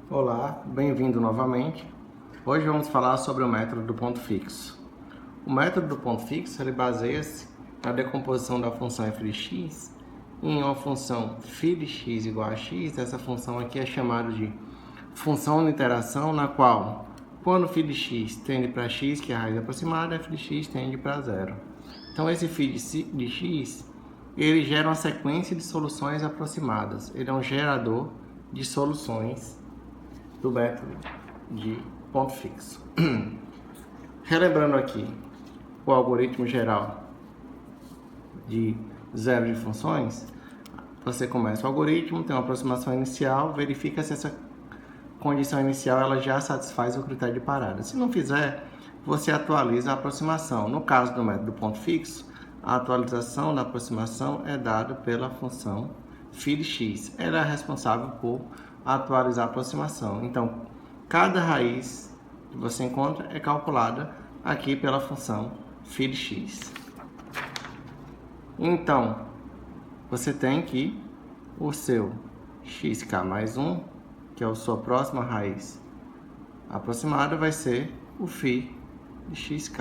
Olá, bem-vindo novamente. Hoje vamos falar sobre o método do ponto fixo. O método do ponto fixo ele baseia-se na decomposição da função f de x em uma função φ de x igual a x. Essa função aqui é chamada de função de interação, na qual, quando φ de x tende para x, que é a raiz aproximada, f de x tende para zero. Então, esse φ de x ele gera uma sequência de soluções aproximadas. Ele é um gerador de soluções do método de ponto fixo. Relembrando aqui o algoritmo geral de zero de funções, você começa o algoritmo, tem uma aproximação inicial, verifica se essa condição inicial ela já satisfaz o critério de parada. Se não fizer, você atualiza a aproximação. No caso do método ponto fixo, a atualização da aproximação é dada pela função φ de x. Ela é responsável por atualizar a aproximação. Então, cada raiz que você encontra é calculada aqui pela função φ de x. Então, você tem que o seu xk mais 1, que é a sua próxima raiz aproximada, vai ser o φ de xk.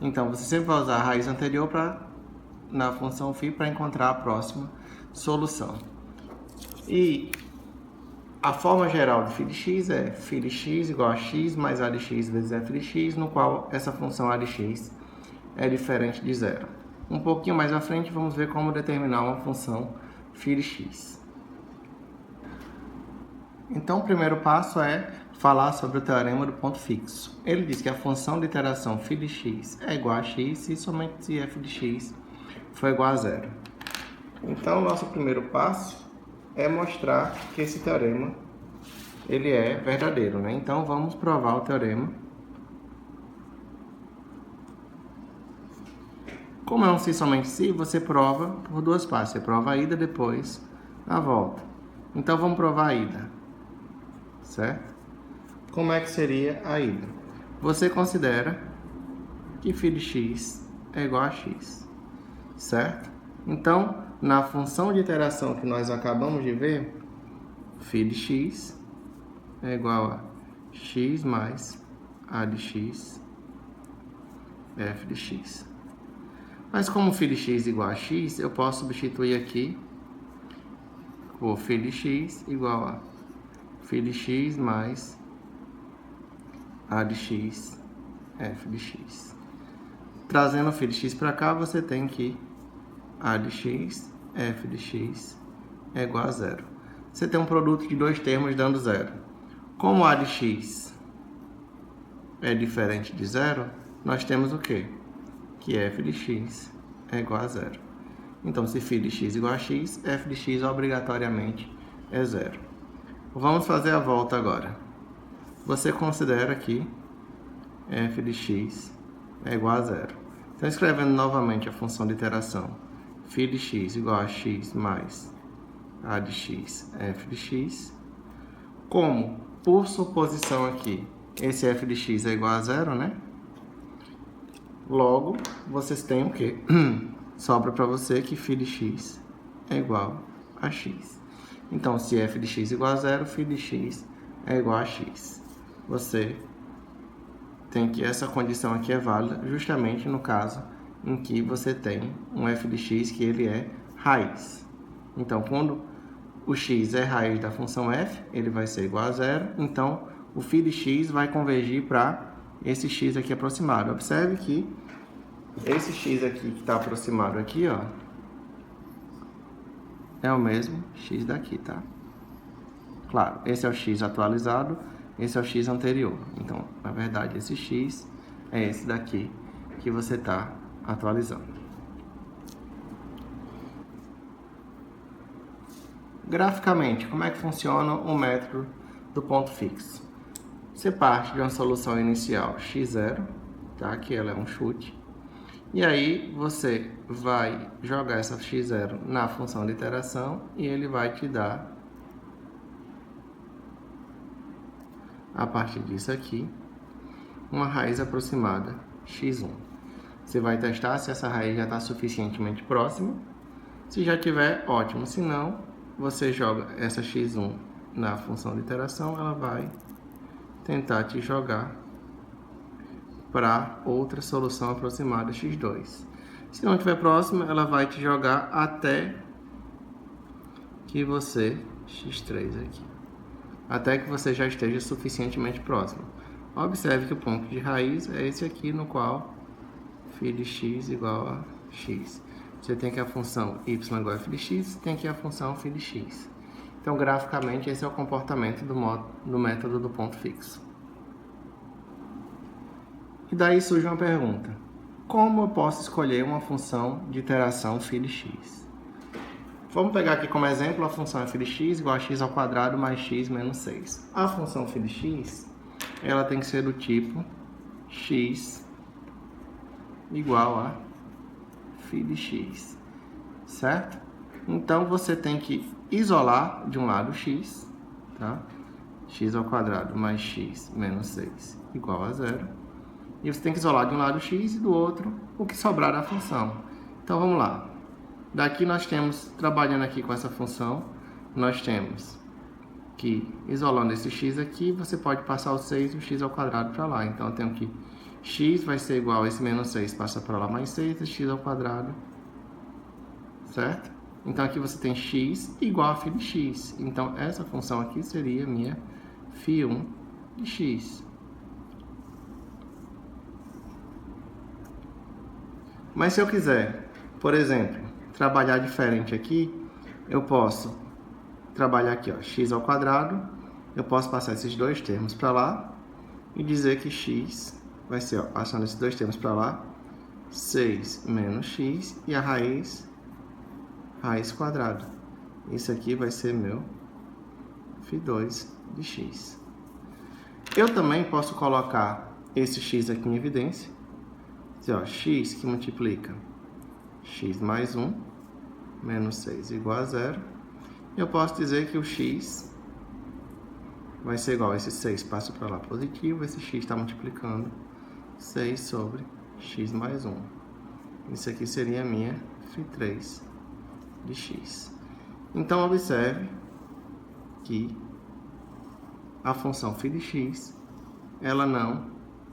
Então, você sempre vai usar a raiz anterior na função φ para encontrar a próxima solução. E a forma geral de φ de x é φ de x igual a x mais a de x vezes f de x, no qual essa função a de x é diferente de zero. Um pouquinho mais à frente, vamos ver como determinar uma função φ de x. Então, o primeiro passo é falar sobre o teorema do ponto fixo. Ele diz que a função de iteração φ de x é igual a x e somente se f de x for igual a zero. Então, nosso primeiro passo é mostrar que esse teorema ele é verdadeiro, né? Então, vamos provar o teorema. Como é um se somente se, você prova por duas partes. Você prova a ida, depois a volta. Então, vamos provar a ida, certo? Como é que seria a ida? Você considera que φ de x é igual a x, certo? Então, na função de iteração que nós acabamos de ver, φ de x é igual a x mais a de x, f de x. Mas como φ de x é igual a x, eu posso substituir aqui por φ de x igual a φ de x mais a de x, f de x. Trazendo φ de x para cá, você tem que a de x, f de x é igual a zero. Você tem um produto de dois termos dando zero. Como a de x é diferente de zero, nós temos o quê? Que f de x é igual a zero. Então, se φ de x é igual a x, f de x obrigatoriamente é zero. Vamos fazer a volta agora. Você considera que f de x é igual a zero. Então, escrevendo novamente a função de iteração, φ de x igual a x mais a de x, f de x. Como, por suposição aqui, esse f de x é igual a zero, né? Logo, vocês têm o quê? Sobra para você que φ de x é igual a x. Então, se f de x é igual a zero, φ de x é igual a x. Você tem que essa condição aqui é válida justamente no caso em que você tem um f de x que ele é raiz. Então, quando o x é raiz da função f, ele vai ser igual a zero. Então, o φ de x vai convergir para esse x aqui aproximado. Observe que esse x aqui que está aproximado aqui, ó, é o mesmo x daqui, tá? Claro, esse é o x atualizado, esse é o x anterior. Então, na verdade, esse x é esse daqui que você está atualizando. Graficamente, como é que funciona o método do ponto fixo? Você parte de uma solução inicial x0, tá? Que ela é um chute. E aí, você vai jogar essa x0 na função de iteração e ele vai te dar, a partir disso aqui, uma raiz aproximada x1. Você vai testar se essa raiz já está suficientemente próxima. Se já tiver, ótimo. Se não, você joga essa x1 na função de iteração, ela vai tentar te jogar para outra solução aproximada x2. Se não estiver próxima, ela vai te jogar até que você, x3 aqui, até que você já esteja suficientemente próximo. Observe que o ponto de raiz é esse aqui, no qual φ de x igual a x. Você tem aqui a função y igual a f de x, tem aqui a função φ de x. Então, graficamente, esse é o comportamento do método do ponto fixo. E daí surge uma pergunta: como eu posso escolher uma função de iteração φ de x? Vamos pegar aqui como exemplo a função f de x igual a x ao quadrado mais x menos 6. A função φ de x, ela tem que ser do tipo x igual a φ de x, certo? Então, você tem que isolar de um lado x, tá? X ao quadrado mais x menos 6 igual a 0. E você tem que isolar de um lado x e do outro o que sobrar da função. Então, vamos lá. Daqui nós temos, trabalhando aqui com essa função, nós temos que, isolando esse x aqui, você pode passar o 6 e o x ao quadrado para lá. Então, eu tenho que x vai ser igual a esse menos 6, passa para lá mais 6, e x ao quadrado, certo? Então, aqui você tem x igual a φ de x. Então, essa função aqui seria minha φ1 de x. Mas se eu quiser, por exemplo, trabalhar diferente aqui, eu posso trabalhar aqui, ó, x ao quadrado, eu posso passar esses dois termos para lá e dizer que x vai ser, ó, passando esses dois termos para lá, 6 menos x e a raiz quadrada. Isso aqui vai ser meu φ2 de x. Eu também posso colocar esse x aqui em evidência. Dizer, ó, x que multiplica x mais 1 menos 6 igual a 0. Eu posso dizer que o x vai ser igual a esse 6 passa para lá positivo, esse x está multiplicando 6 sobre x mais 1. Isso aqui seria a minha φ3 de x. Então, observe que a função φ de x, ela não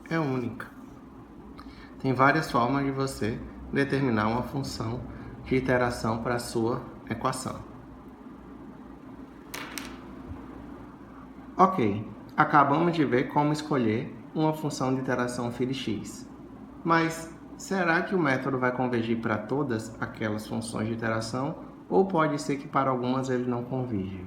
é única. Tem várias formas de você determinar uma função de iteração para a sua equação. Ok, acabamos de ver como escolher uma função de iteração φ de x. Mas será que o método vai convergir para todas aquelas funções de iteração ou pode ser que para algumas ele não convirja?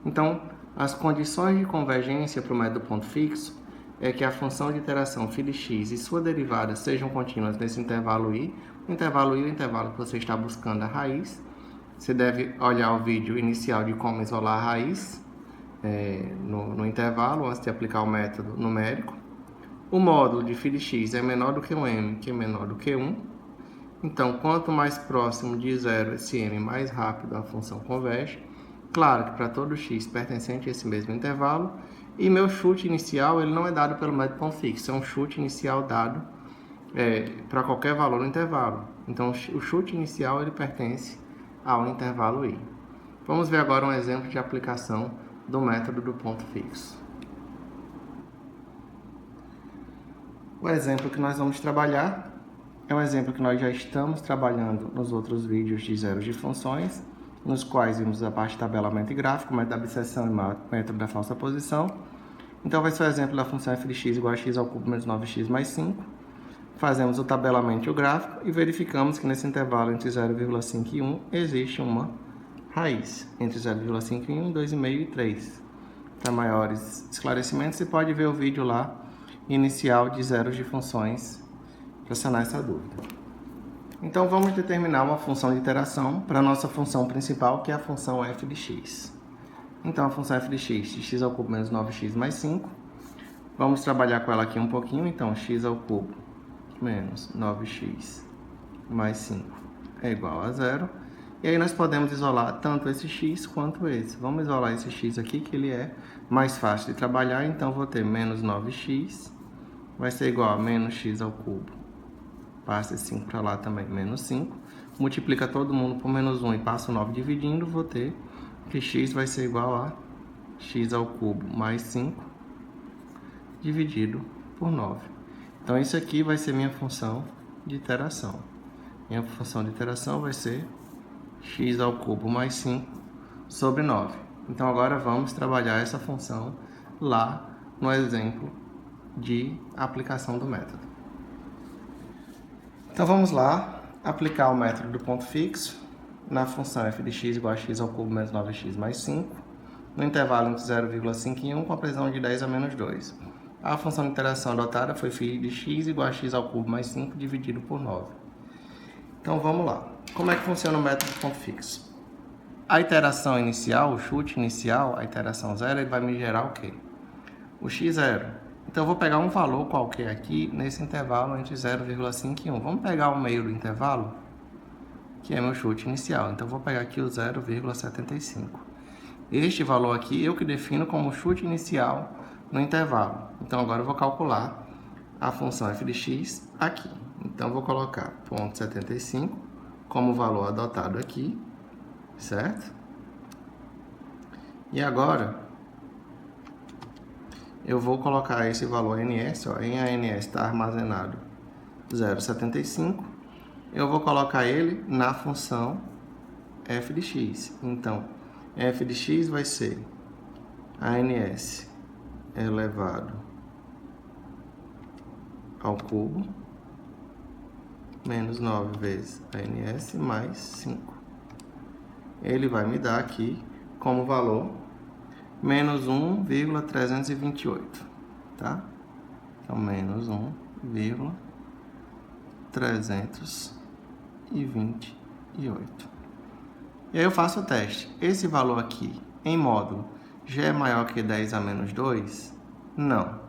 Então, as condições de convergência para o método ponto fixo é que a função de iteração φ de x e sua derivada sejam contínuas nesse intervalo i. O intervalo i é o intervalo que você está buscando a raiz. Você deve olhar o vídeo inicial de como isolar a raiz no intervalo, antes de aplicar o método numérico. O módulo de φ de x é menor do que um m, que é menor do que 1. Então, quanto mais próximo de 0 esse m, mais rápido a função converge. Claro que para todo x pertencente a esse mesmo intervalo. E meu chute inicial ele não é dado pelo método ponto fixo, é um chute inicial dado para qualquer valor no intervalo. Então, o chute inicial ele pertence ao intervalo i. Vamos ver agora um exemplo de aplicação do método do ponto fixo. O exemplo que nós vamos trabalhar é um exemplo que nós já estamos trabalhando nos outros vídeos de zeros de funções, nos quais vimos a parte de tabelamento e gráfico, método da abscissão e método da falsa posição. Então, vai ser o exemplo da função f de x igual a x ao cubo menos 9x mais 5. Fazemos o tabelamento e o gráfico e verificamos que nesse intervalo entre 0,5 e 1 existe uma raiz. Entre 0,5 e 1, 2,5 e 3. Para maiores esclarecimentos, você pode ver o vídeo lá inicial de zeros de funções para sanar essa dúvida. Então, vamos determinar uma função de iteração para a nossa função principal, que é a função f de x. Então, a função f de x ao cubo menos 9x mais 5. Vamos trabalhar com ela aqui um pouquinho. Então, x ao cubo menos 9x mais 5 é igual a 0. E aí nós podemos isolar tanto esse x quanto esse. Vamos isolar esse x aqui, que ele é mais fácil de trabalhar. Então, vou ter menos 9x vai ser igual a menos x ao cubo. Passa esse 5 para lá também, menos 5. Multiplica todo mundo por menos 1 e passa o 9 dividindo, vou ter que x vai ser igual a x ao cubo mais 5 dividido por 9. Então, isso aqui vai ser minha função de iteração. Minha função de iteração vai ser x ao cubo mais 5 sobre 9. Então, agora vamos trabalhar essa função lá no exemplo de aplicação do método. Então, vamos lá aplicar o método do ponto fixo na função f de x igual a x ao cubo menos 9x mais 5, no intervalo entre 0,5 e 1, com a precisão de 10 a menos 2. A função de iteração adotada foi φ de x igual a x ao cubo mais 5 dividido por 9. Então, vamos lá. Como é que funciona o método do ponto fixo? A iteração inicial, o chute inicial, a iteração 0, ele vai me gerar o quê? O x0. Então, eu vou pegar um valor qualquer aqui nesse intervalo entre 0,5 e 1. Vamos pegar o meio do intervalo, que é meu chute inicial. Então, eu vou pegar aqui o 0,75. Este valor aqui eu que defino como chute inicial no intervalo. Então, agora eu vou calcular a função f de x aqui. Então, eu vou colocar 0,75 como valor adotado aqui, certo? E agora, eu vou colocar esse valor ANS, ó, em ANS está armazenado 0,75. Eu vou colocar ele na função f de x. Então, f de x vai ser ANS elevado ao cubo menos 9 vezes ANS mais 5. Ele vai me dar aqui como valor menos 1,328, tá? Então, menos 1,328. E aí eu faço o teste. Esse valor aqui, em módulo, já é maior que 10 a menos 2? Não.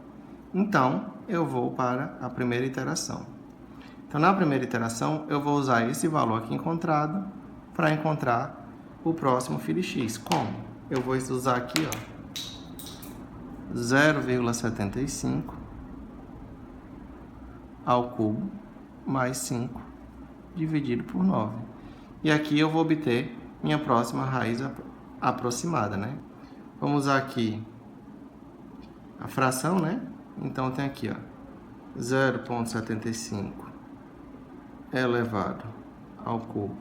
Então, eu vou para a primeira iteração. Então, na primeira iteração, eu vou usar esse valor aqui encontrado para encontrar o próximo φ de x. Como? Eu vou usar aqui, ó, 0,75 ao cubo mais 5 dividido por 9. E aqui eu vou obter minha próxima raiz aproximada, né? Vamos usar aqui a fração, né? Então, tem aqui, ó, 0,75 elevado ao cubo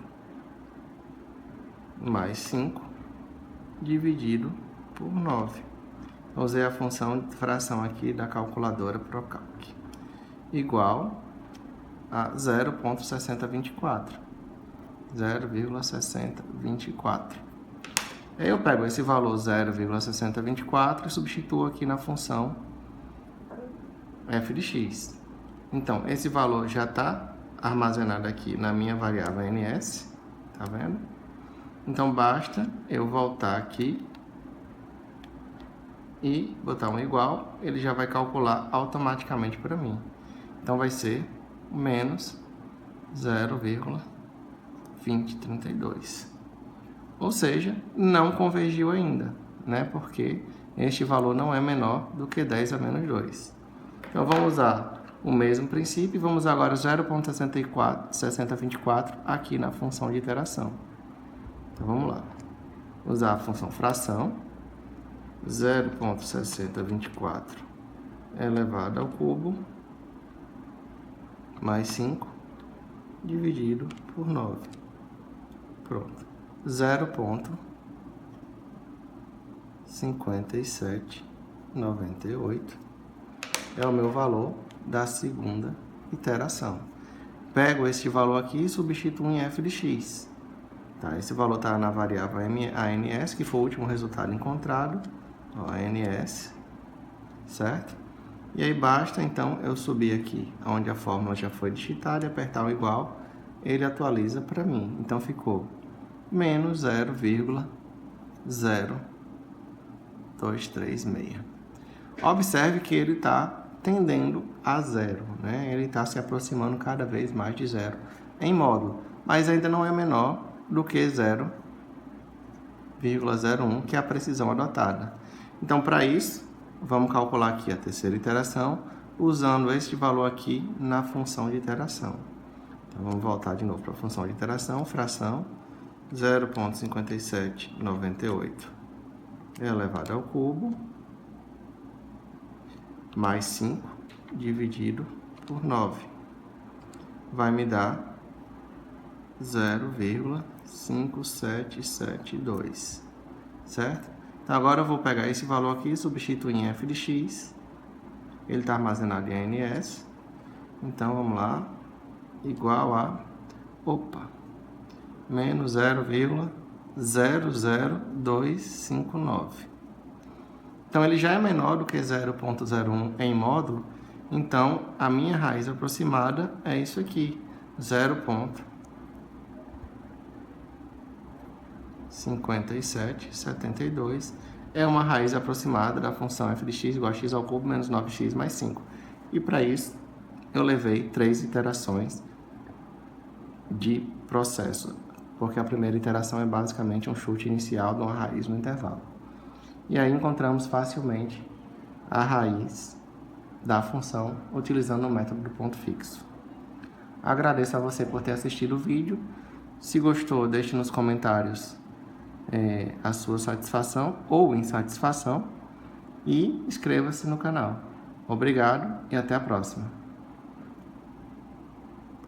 mais 5 dividido por 9. Eu usei a função de fração aqui da calculadora Procalc, igual a 0,6024. 0,6024. Aí eu pego esse valor 0,6024 e substituo aqui na função f de x. Então, esse valor já está armazenado aqui na minha variável ANS, tá vendo? Então, basta eu voltar aqui e botar um igual, ele já vai calcular automaticamente para mim. Então, vai ser menos 0,2032. Ou seja, não convergiu ainda, né? Porque este valor não é menor do que 10 a menos 2. Então, vamos usar o mesmo princípio e vamos usar agora 0,6024 aqui na função de iteração. Então, vamos lá. Usar a função fração, 0,6024 elevado ao cubo mais 5 dividido por 9. Pronto. 0,5798 é o meu valor da segunda iteração. Pego este valor aqui e substituo em f de x. Tá? Esse valor está na variável ANS, que foi o último resultado encontrado. Ó, ANS, certo? E aí basta, então, eu subir aqui, onde a fórmula já foi digitada, e apertar o igual, ele atualiza para mim. Então, ficou menos 0,0236. Observe que ele está tendendo a zero, né? Ele está se aproximando cada vez mais de zero em módulo, mas ainda não é menor do que 0,01, que é a precisão adotada. Então, para isso, vamos calcular aqui a terceira iteração, usando este valor aqui na função de iteração. Então, vamos voltar de novo para a função de iteração, fração 0,5798 elevado ao cubo mais 5 dividido por 9. Vai me dar 0,5772, certo? Então, agora eu vou pegar esse valor aqui e substituir em f de x. Ele está armazenado em ANS. Então, vamos lá. Igual a... menos 0,00259. Então, ele já é menor do que 0,01 em módulo. Então, a minha raiz aproximada é isso aqui, 0,5772. É uma raiz aproximada da função f de x igual a x ao cubo menos 9x mais 5. E para isso, eu levei 3 iterações de processo, porque a primeira iteração é basicamente um chute inicial de uma raiz no intervalo. E aí encontramos facilmente a raiz da função utilizando o método do ponto fixo. Agradeço a você por ter assistido o vídeo. Se gostou, deixe nos comentários a sua satisfação ou insatisfação e inscreva-se no canal. Obrigado e até a próxima.